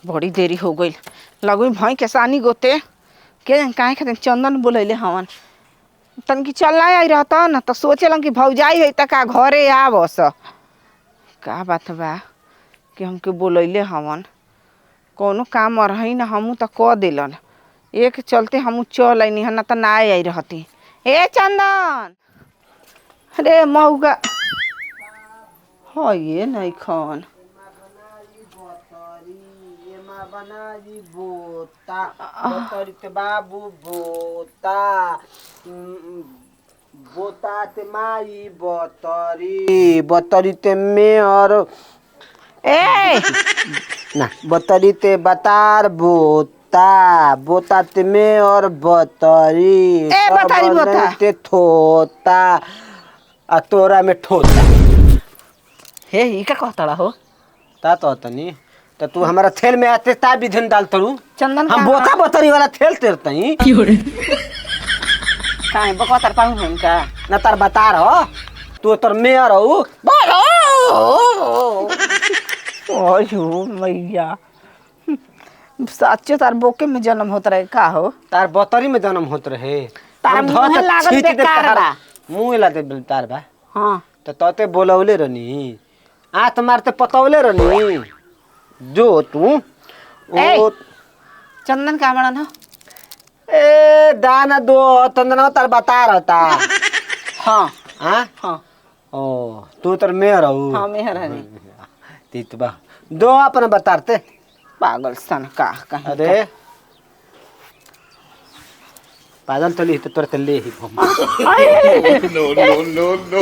बड़ी देरी हो गई लगू भई के सानी गोते के काहे खातिर चंदन बोलैले हवन तन की चल आई रहता न तो सोचेलन कि भौजाई है त का घरे आवस का बात बा कि हमके बोलैले हवन कोनो काम रही न हमू त क देलन एक चलते हमू चल आईनी न त ना आई रहती। ए चंदन अरे मऊगा ये नहीं खन बनाई बोता बतरी ते बाबू बोता बोता ते माई बतरी बतरी ते मेयर ए ना बतरी ते बतार बोता बोता ते मेयर बतरी ए बतारी बोता ते थोता आ तोरा में ठोता हे ई का कहतड़ा हो ता तो तनी तो तू हमारा थेल में आते ता विधन डाल तरू चंदन हम बोता बतरी वाला थेल तेरतई काहे बकवातर पाऊ हम का ना तार बतार हो तू तोर मेयर हो बोलो ओयो मैया सच्चे तार बोके में जन्म होत रहे का हो तार बतरी में जन्म होत रहे तार मुंह लागत बेकार बा मुंह ला दे तार बा हां तो तते बोलौले रहनी आत मारते पतौले रहनी जो तू ओ चंदन का बड़ा ना ए दाना दो तंदना तार बता रहता हां हां हां ओ तू तर मेयर हो हां मेहर है तीत बा दो अपन बताते पागल सन का कहीं अरे पागल तो ली तो तोर ले ही नो नो नो नो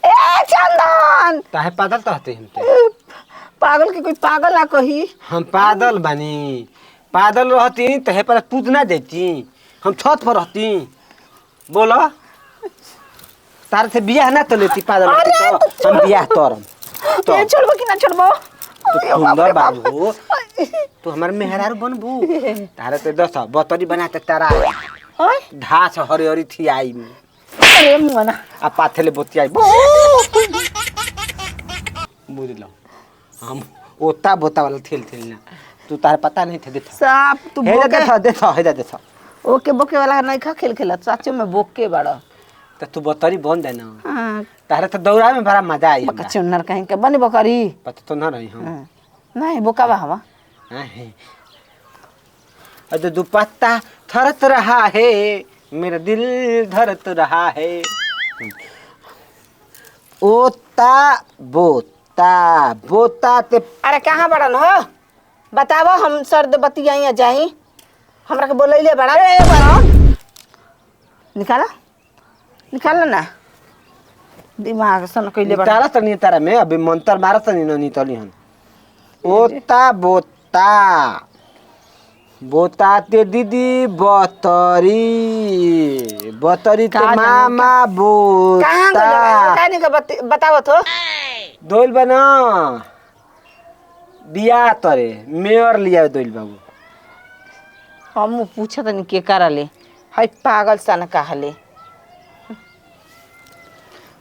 ए चंदन ताहे पागल तो हते हमते पागल के कोई पागल आ कही हम पागल बनी पागल रहती तहे पर पूज ना देती हम छत पर रहती बोलो तार से बियाह ना तो लेती पागल तो हम बियाह तोरम तो ये छोड़बो कि ना छोड़बो तो सुंदर बाबू तू हमार मेहरारू बनबू तारे ते दस बतरी बनाते तारा ओए घास हरी हरी थी आई में अरे मना आ पाथेले बोतियाई बुझ लो हम ओता बोता वाला थेल ना तू तारे पता नहीं थे देखा साफ तू हे बोके देखा ओके बोके वाला नहीं खा खेल खेला सच्चे में बोके बड़ा तो तू बतरी बन दे ना हां तारे तो दौड़ा में बड़ा मजा आई बका चुन्नर कहीं के बनी बकरी पता तो ना रही हम नहीं बोका बा हवा अरे दुपट्टा थरत रहा है मेरा दिल धड़क रहा है ओता बोता बोता ते अरे कहाँ बड़न हो बतावो हम सर्द बतियाई जाई हमरा के बोलैले बड़ा रे बड़न निकाला निकाला ना दिमाग सन कइले बड़ा तारा तनी तारा में अभी मंत्र मारा तनी ननी तली हम ओता बोता बोता ते दीदी बतरी बतरी ते मामा बोता कहां नहीं का बतावो तो दोल बना बिया तरे मेयर लिया दोल बाबू हम पूछत नहीं के करले हाय पागल सन कहले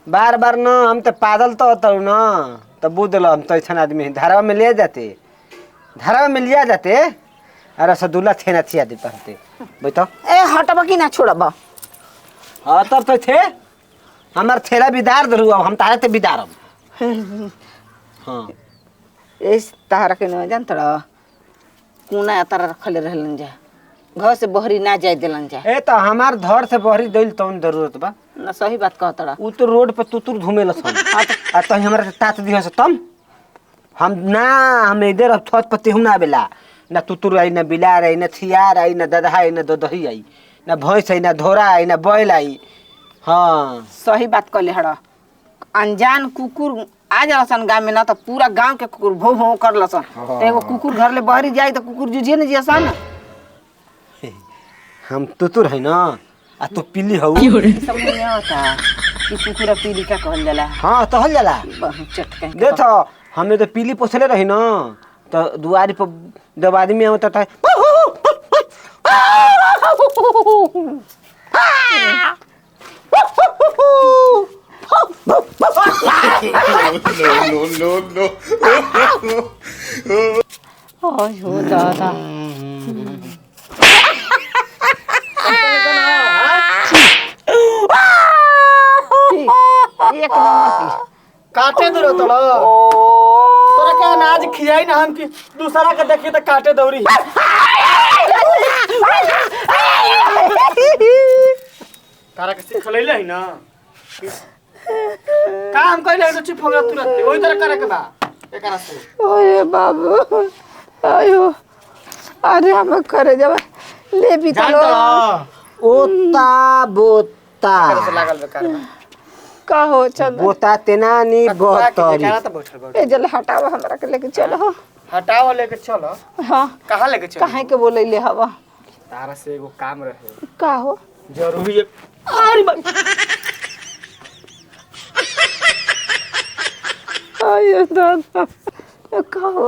बार बार ना हम तो पागल तो होता हूँ ना तो बुझल हम तो ऐसा आदमी धारा में ले जाते धारा में लिया जाते अरे रसगुल्ला छेना छिया देता हते बैठो ए हटबा कि ना छोड़बा हाँ तब तो थे हमार थेला बिदार दरू अब हम तारे ते बिदारम हाँ इस तारा के न जानत रह कोना तारा रखले रहलन जा घर से बहरी ना जाए देलन जा ए तो हमार घर से बहरी दिल तो जरूरत बा ना सही बात कहत रह उ तो रोड पे तुतुर घूमे लसन आ तो हमरा से तात दिहस तम हम इधर अब छत पर तेहू ना बेला ना तुतुर आई ना बिलार आई ना थियार आई ना ददहा आई ना ददही आई ना भैंस आई ना घोड़ा आई ना बैल आई हाँ सही बात कहले हड़ अनजान कुकुर आ जासन गांव में ना तो पूरा गांव के कुकुर भौ भौ कर लसन तो एगो कुकुर घर ले बहरी जाई तो कुकुर जुझे न जियसन हम तुतुर है ना आ तू पीली हऊ समझ में आता कि कुकुर पीली का कहल जाला हाँ तो हल जाला बहुत चटके देखो हमें तो पीली पोछले रही ना तो दुआरी पर जब आदमी होता था no no no no हो दादा ठीक, एक नंबर की काटे दो तोड़ा तोरा के अनाज खियाई ना हम की दूसरा के देखी तो काटे दौरी तारा के सिखलैले है ना काम कइले तो चुप हो गया तुरंत ओही तरह करे के बा एकरा से ओए बाबू आयो अरे हम करे जब ले भी जान चलो तो ओता बोता करे से लागल बेकार बा का हो चल बोता तेना नी बोतरी कहना तो बैठल बा ए जल हटावा हमरा के लेके चलो हटाओ लेके चलो हां कहाँ लेके चलो काहे के बोलैले हवा तारा से एगो काम रहे का हो जरूरी है अरे बा आयो दादा का हो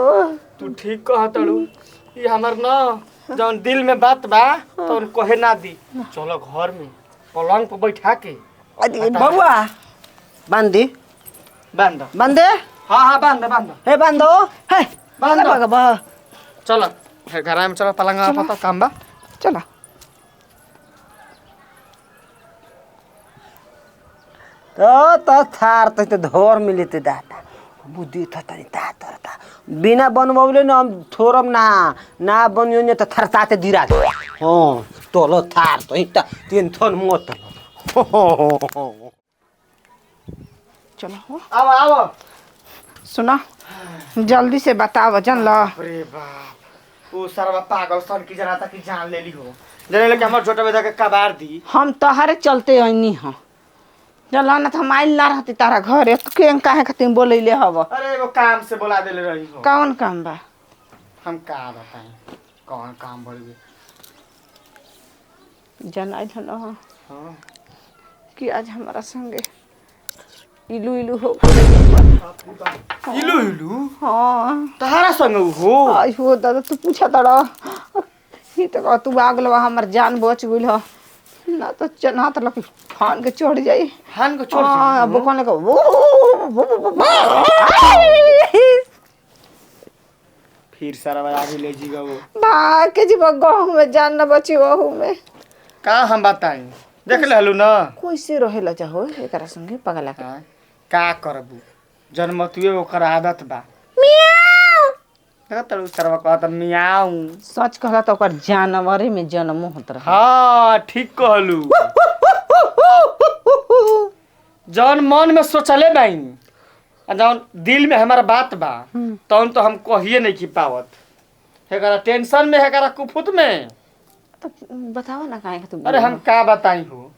तू ठीक कह तड़ू ये हमर ना जौन दिल में बात बा तो उन कहे ना दी चलो घर में पलंग पर बैठा के अरे बबुआ बांधी बांध दो। बांधे हाँ हाँ बांध दो, बांध दो। हे बांधो हे बांध दो। बाबा चलो घर में चलो पलंग में पता काम बा चला तो थार तो धोर मिले ते दाता बुद्धि था तनी ता तरता बिना बनवले न हम थोरम ना बनियो न त थरताते दिरा हां तोलो थार तो इता तीन थन मत चलो हो आओ आओ सुना जल्दी से बताओ जन लो अरे बाप वो सारा पागल सन की जना तक जान ले ली हो जने लेके हमर छोटा बेटा के कबार दी हम तोहरे चलते आईनी हां चलो ना तो हम आइल ना रहती तारा घरे तो के काहे खातिर बोलैले हव अरे एगो काम से बुला देले रही हो कौन काम बा हम का बताएं कौन काम बोल गए जन आइल हलो हां कि आज हमारा संगे इलू इलू हो इलू इलू हाँ तहारा संग हो आई हो दादा तू पूछा तड़ा ही तो तू आगलवा हमर जान बच गइल ह ना तो चना तो लकी फान के चढ़ जाई हान को छोड़ हाँ अब कोने को फिर सारा आगे ले जीगा वो भाग के जी गाँव में जान न बची वहू में का हम बताई देख ले हलू ना कैसे रहेला चाहो एकरा संगे पगला के हाँ, का करबू जन्मतुए ओकर आदत बा देखा तड़ू सरवा कहत मियाऊ सच कहला तो ओकर जानवरे में जन्म होत रहा हाँ ठीक कहलू जौन मन में सोचले बाई जौन दिल में हमारा बात बा तौन तो हम कहिए नहीं की पावत हेकरा टेंशन में हेकरा कुफुत में तो बताओ ना काहे तू अरे हम का बताई हो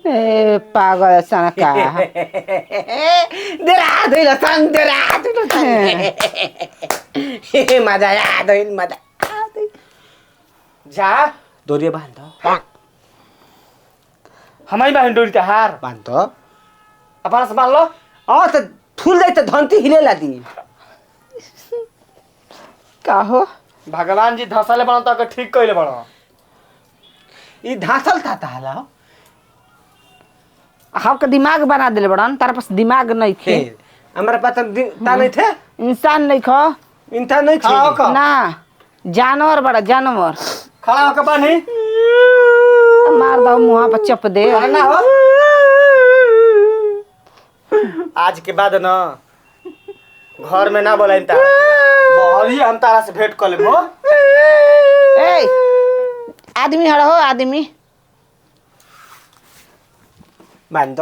ए पागल सन का देरा धइल सन देरा धइल सन मजा आ धइल मजा जा दोरिया बांध हमारी बहन डोरी के हार बांध अपना से मान लो आ त फूल जाई त धंती हिले लादी का हो भगवान जी धसले बनो तो अगर ठीक कइले बनो ई धासल था ताला आपका दिमाग बना दिले बड़न तारा पास दिमाग नहीं खे हमारा पास ता नहीं थे इंसान नहीं खो इंथा नहीं खड़ा थे होकर। ना जानवर बड़ा जानवर खड़ा होकर बानी मार दो मुंह पर चप दे ना हो आज के बाद ना घर में ना बोलाई तारा बहरी हम तारा से भेंट कर लेबो ए आदमी हड़ हो आदमी बांध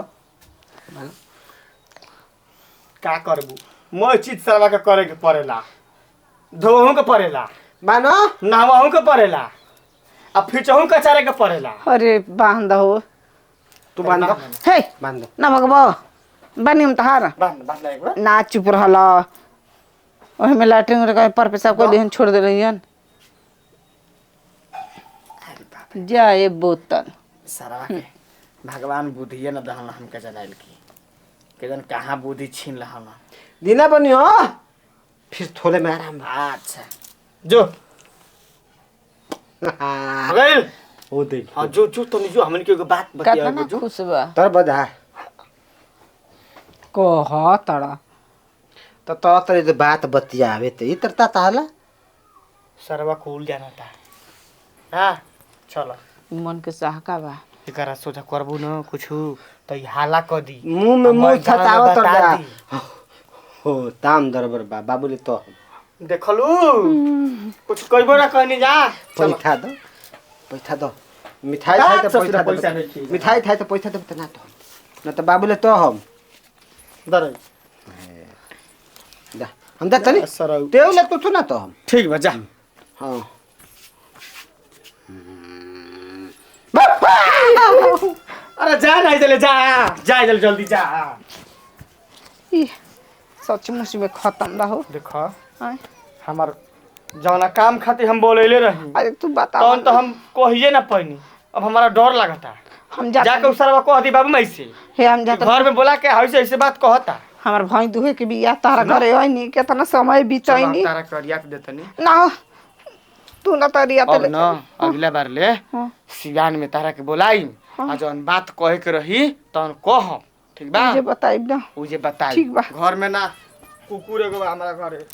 का करबू मोय चीज सरवा के करे के पड़ेला धोहू के पड़ेला बानो नहवाहू के पड़ेला आ फिचहू के चारे के पड़ेला अरे बांध हो तू बांध हे बांध ना भगबो बनी हम तहार बांध बांध एक बार ना चुप रहल ओही में लैट्रिन रे पर पेशाब कर लिहन छोड़ दे रहियन जा ए बोतल सरवा के भगवान बुद्धि न दहन हमके जनाइल की के जन कहां बुद्धि छीन लहन दिना बनियो फिर थोड़े में आराम अच्छा जो गइल हो दे हां जो जो तो जो हमन के एगो बात बतिया कितना जो खुश बा तर बजा कह तड़ा तो तोरे जो बात बतियावे ते ई तरता ताला सरवा कूल जाना था हाँ चलो मन के सहका बा एकरा सोचा करबू न कुछु तो ई हाला क दी मुंह में मुंह हमर जान छतावत बता जा दी। हो ताम दरबर बा बाबूले तो देखलू कुछ कहबो ना कहनी जा चलो पैसा दो मिठाई का खाई तो ससुरा पैसा पैसा नहीं दो खिएगा। मिठाई खाई तो पैसा दे त ना तो बाबूले तो हम दरे जा हम जा तनी सरौ तेउले तो ना तो हम ठीक बा जा हां अरे जा नहीं चले जा जा जल्दी जा ई सचमुच में खत्म रहो देखो आय हमार जौना काम खातिर हम बोलेले रही अरे तू बता तौन तो हम कहिए ना पैनी अब हमारा डर लगता हम जाके जाके उस सरवा कह दी बाबू मैं से हे हम जाते घर में बोला के ऐसे ऐसे बात कहता हमार भाई दुहे के बिया तारा घरे आइनी केतना समय चलो बितैनी तारा करिया के देतनी ना तू ना तरिया अब पे न अगला बार ले हाँ। सिवान में तारा के बोलाई आ जौन बात कहे के रही तौन कह ठीक बा मुझे बताइब ना उजे बताई ठीक बा। घर में ना कुकुर एगो बा हमारा घरे